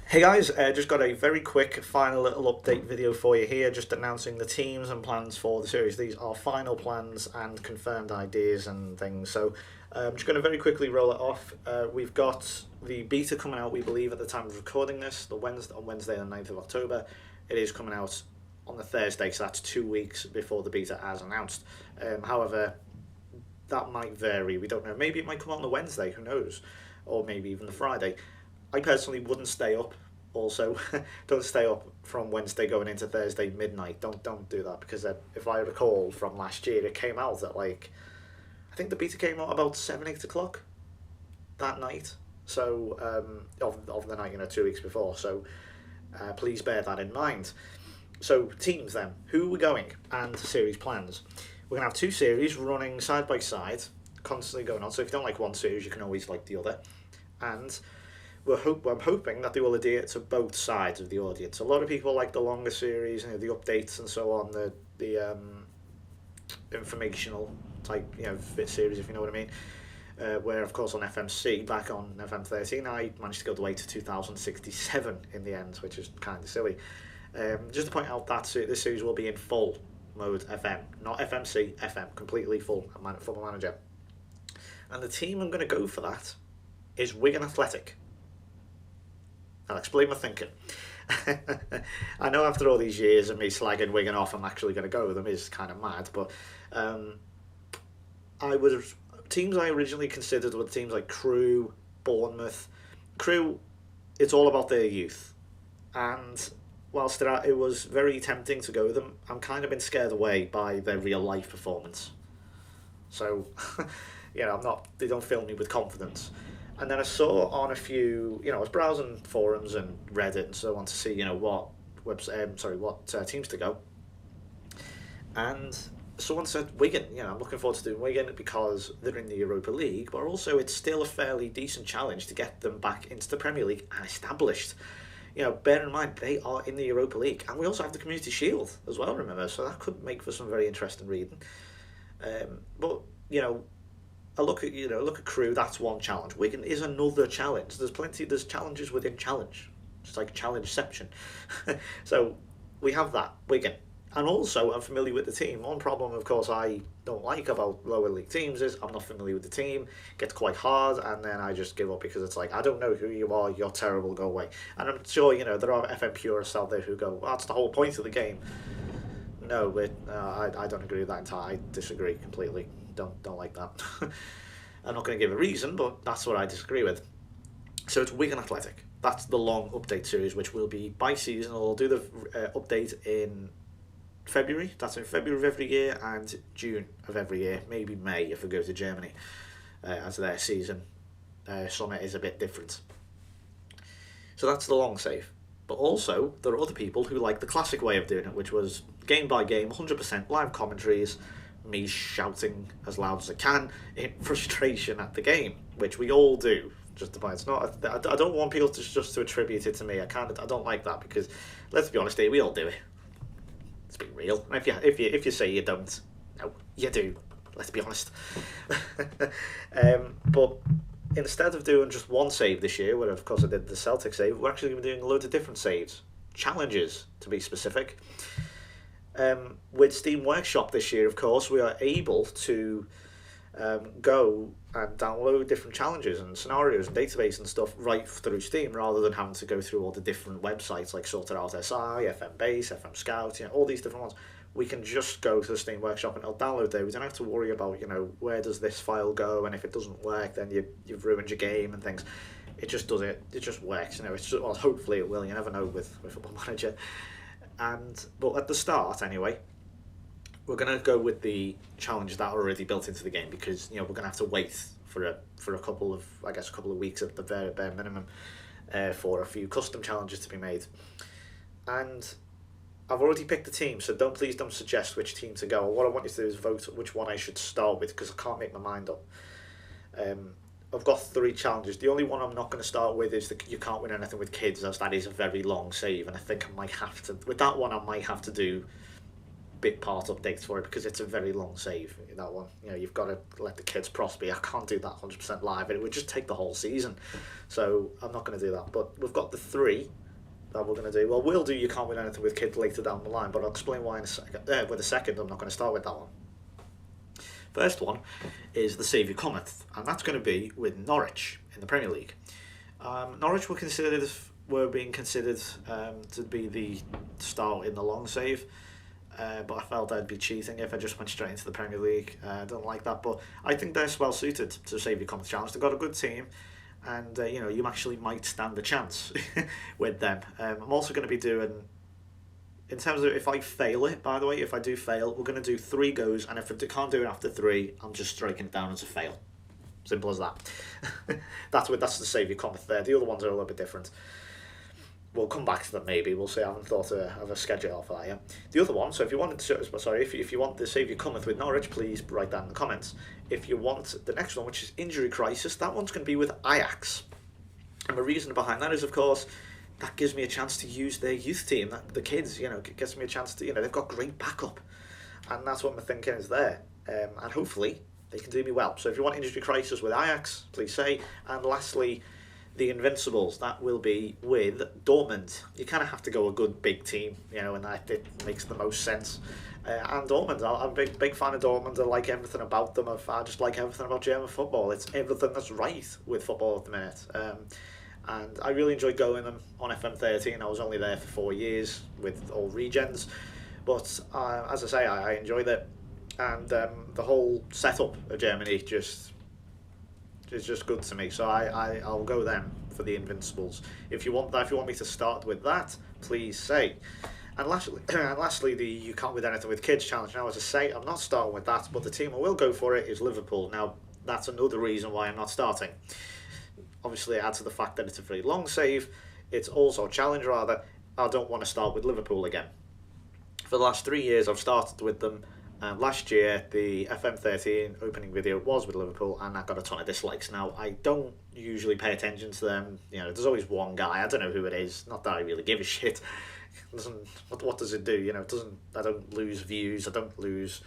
Hey guys, just got a very quick final little update video for you here, just announcing the teams and plans for the series. These are final plans and confirmed ideas and things. So I'm just going to very quickly roll it off. We've got the beta coming out, we believe, at the time of recording this, on Wednesday the 9th of October. It is coming out on the Thursday, so that's 2 weeks before the beta as announced. However, that might vary. We don't know. Maybe it might come out on the Wednesday, who knows? Or maybe even the Friday. I personally wouldn't stay up. Also, don't stay up from Wednesday going into Thursday midnight. Don't do that because if I recall from last year, it came out at I think the beta came out about 7, 8 o'clock that night. So of the night, 2 weeks before. So please bear that in mind. So teams then, who we're going and series plans. We're gonna have two series running side by side, constantly going on. So if you don't like one series, you can always like the other, and I'm hoping that they will adhere to both sides of the audience. A lot of people like the longer series, the updates and so on, the informational type, fit series, if you know what I mean. Where, of course, on FMC, back on FM13, I managed to go the way to 2067 in the end, which is kind of silly. Just to point out that this series will be in full mode FM, not FMC, FM, completely full Football Manager. And the team I'm going to go for that is Wigan Athletic. I'll explain my thinking. I know after all these years of me slagging Wigan off, I'm actually going to go with them. Is kind of mad, but teams I originally considered were teams like Crewe, Bournemouth. Crewe, it's all about their youth, and whilst it was very tempting to go with them, I'm kind of been scared away by their real life performance. So, I'm not. They don't fill me with confidence. And then I saw on a few, I was browsing forums and Reddit and so on to see, what teams to go. And someone said Wigan. I'm looking forward to doing Wigan because they're in the Europa League, but also it's still a fairly decent challenge to get them back into the Premier League and established. Bear in mind they are in the Europa League, and we also have the Community Shield as well. Remember, so that could make for some very interesting reading. But I look at Crewe. That's one challenge. Wigan is another challenge. There's challenges within challenge. It's like challengeception. So we have that Wigan, and also I'm familiar with the team. One problem, of course, I don't like about lower league teams is I'm not familiar with the team. It gets quite hard, and then I just give up because it's like I don't know who you are. You're terrible. Go away. And I'm sure there are FM purists out there who go, well, that's the whole point of the game. No, I don't agree with that entirely. I disagree completely. Don't like that. I'm not going to give a reason, but that's what I disagree with. So it's Wigan Athletic. That's the long update series, which will be bi-season. I'll do the update in February. That's in February of every year and June of every year. Maybe May if we go to Germany, as their season summit is a bit different. So that's the long save. But also, there are other people who like the classic way of doing it, which was game by game, 100% live commentaries, me shouting as loud as I can in frustration at the game, which we all do. Just the point. It's not. I don't want people just to attribute it to me. I don't like that because, let's be honest, here we all do it. Let's be real. And if you say you don't, no, you do. Let's be honest. But instead of doing just one save this year, where of course I did the Celtic save, we're actually going to be doing loads of different saves, challenges to be specific. With Steam Workshop this year, of course, we are able to go and download different challenges and scenarios and database and stuff right through Steam, rather than having to go through all the different websites like Sorted Out SI, FM Base, FM Scout, all these different ones. We can just go to the Steam Workshop and it'll download there. We don't have to worry about, where does this file go, and if it doesn't work, then you've ruined your game and things. It just does it. It just works. It's just, well, hopefully it will. You never know with Football Manager. But at the start, anyway, we're going to go with the challenges that are already built into the game because we're going to have to wait for a couple of weeks at the very bare minimum for a few custom challenges to be made. And I've already picked the team, so please don't suggest which team to go. What I want you to do is vote which one I should start with because I can't make my mind up. I've got 3 challenges. The only one I'm not going to start with is you can't win anything with kids, as that is a very long save, and I think I might have to. With that one, I might have to do bit part updates for it because it's a very long save, that one. You've got to let the kids prosper. I can't do that 100% live. It would just take the whole season. So I'm not going to do that. But we've got the 3 that we're going to do. Well, we'll do You Can't Win Anything with Kids later down the line, but I'll explain why in a second. With a second, I'm not going to start with that one. First one is The Saviour Cometh, and that's going to be with Norwich in the Premier League. Norwich were being considered to be the start in the long save, but I felt I'd be cheating if I just went straight into the Premier League. I don't like that, but I think they're well suited to Saviour Cometh Challenge. They've got a good team, and you actually might stand a chance with them. I'm also going to be doing, in terms of if I fail it, by the way, if I do fail, we're going to do 3 goes, and if I can't do it after 3, I'm just striking it down as a fail. Simple as that. That's the Saviour Cometh there. The other ones are a little bit different. We'll come back to them maybe. We'll see. I haven't thought of a schedule for that yet. The other one, so if you want if you want The Saviour Cometh with Norwich, please write that in the comments. If you want the next one, which is Injury Crisis, that one's going to be with Ajax. And the reason behind that is, of course, that gives me a chance to use their youth team. The kids, gets me a chance to, they've got great backup. And that's what my thinking is there. And hopefully they can do me well. So if you want Injury Crisis with Ajax, please say. And lastly, The Invincibles, that will be with Dortmund. You kind of have to go a good big team, and that it makes the most sense. And Dortmund, I'm a big fan of Dortmund. I like everything about them. I just like everything about German football. It's everything that's right with football at the minute. And I really enjoyed going them on FM13. I was only there for 4 years with all regens. But as I say, I enjoyed it. And the whole setup of Germany is just good to me. So I'll go them for The Invincibles. If you want me to start with that, please say. And lastly, the You Can't Win Anything with Kids challenge. Now, as I say, I'm not starting with that, but the team I will go for it is Liverpool. Now, that's another reason why I'm not starting. Obviously, it adds to the fact that it's a very long save. It's also a challenge, rather. I don't want to start with Liverpool again. For the last 3 years, I've started with them. Last year, the FM13 opening video was with Liverpool, and I got a ton of dislikes. Now, I don't usually pay attention to them. There's always one guy. I don't know who it is. Not that I really give a shit. What does it do? It doesn't. I don't lose views. I don't lose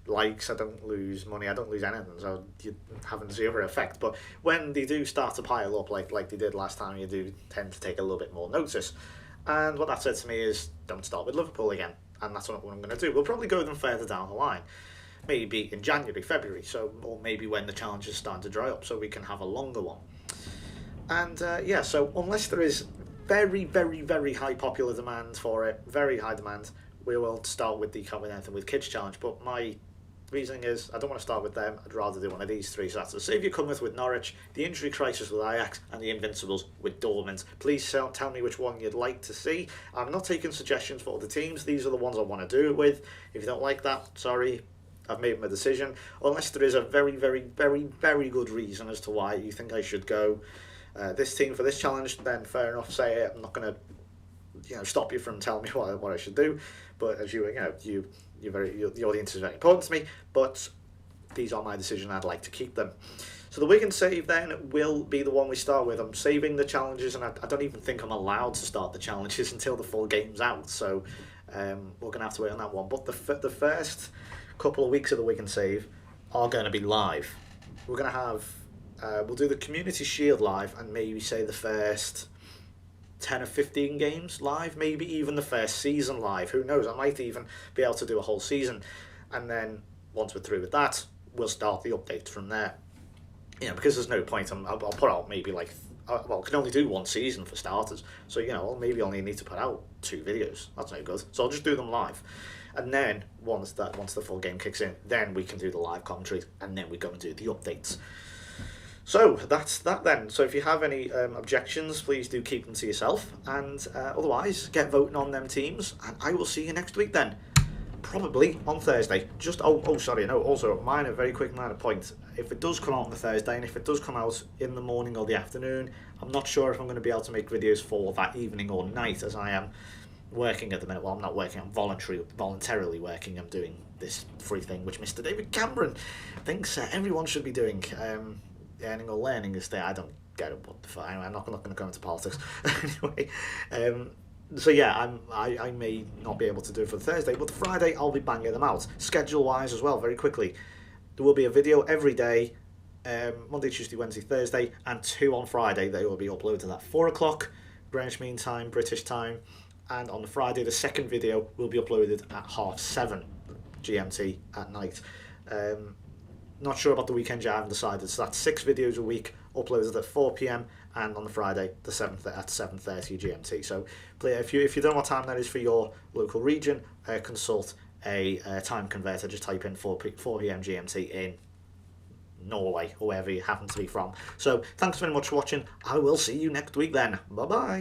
likes. I don't lose money. I don't lose anything. So you're having zero effect. But when they do start to pile up, like they did last time, you do tend to take a little bit more notice. And what that said to me is, don't start with Liverpool again. And that's what I'm going to do. We'll probably go them further down the line. Maybe in January, February. Or maybe when the challenges start to dry up, so we can have a longer one. And so unless there is very, very, very high popular demand for it, very high demand, we will start with the Can't Win Anything with Kids challenge. But my reasoning is, I don't want to start with them. I'd rather do one of these 3. So that's The Saviour Cometh with Norwich, The Injury Crisis with Ajax, and The Invincibles with Dortmund. Please tell me which one you'd like to see. I'm not taking suggestions for other teams. These are the ones I want to do it with. If you don't like that, sorry, I've made my decision. Unless there is a very, very, very, very good reason as to why you think I should go this team for this challenge, then fair enough, say it. I'm not going to stop you from telling me what I should do. But as the audience is very important to me, but these are my decision. I'd like to keep them. So the Wigan save then will be the one we start with. I'm saving the challenges, and I don't even think I'm allowed to start the challenges until the full game's out. So we're going to have to wait on that one. But the first couple of weeks of the Wigan save are going to be live. We're going to have we'll do the Community Shield live, and maybe say the first 10 or 15 games live, maybe even the first season live. Who knows? I might even be able to do a whole season. And then once we're through with that, we'll start the updates from there. Because there's no point. I'll put out maybe I can only do one season for starters. So, I'll maybe only need to put out 2 videos. That's no good. So I'll just do them live. And then once the full game kicks in, then we can do the live commentary, and then we go and do the updates. So that's that then. So if you have any objections, please do keep them to yourself. And otherwise, get voting on them teams. And I will see you next week then. Probably on Thursday. Also, very quick minor point. If it does come out on the Thursday, and if it does come out in the morning or the afternoon, I'm not sure if I'm going to be able to make videos for that evening or night, as I am working at the minute. Well, I'm not working. I'm voluntarily working. I'm doing this free thing, which Mr. David Cameron thinks everyone should be doing. Earning or learning is there. I don't get it. What the fuck? Anyway, I'm not going to go into politics. Anyway, So yeah, I may not be able to do it for the Thursday, but the Friday I'll be banging them out. Schedule wise as well, very quickly. There will be a video every day, Monday, Tuesday, Wednesday, Thursday, and two on Friday. They will be uploaded at 4 o'clock Greenwich Mean Time, British time, and on the Friday the second video will be uploaded at 7:30 GMT at night. Um, Not sure about the weekend yet, I haven't decided. So that's 6 videos a week uploaded at 4 p.m. and on the Friday the 7th at 7:30 GMT. So if you don't know what time that is for your local region, consult a time converter. Just type in 4 p.m. GMT in Norway or wherever you happen to be from. So thanks very much for watching. I will see you next week then. Bye bye.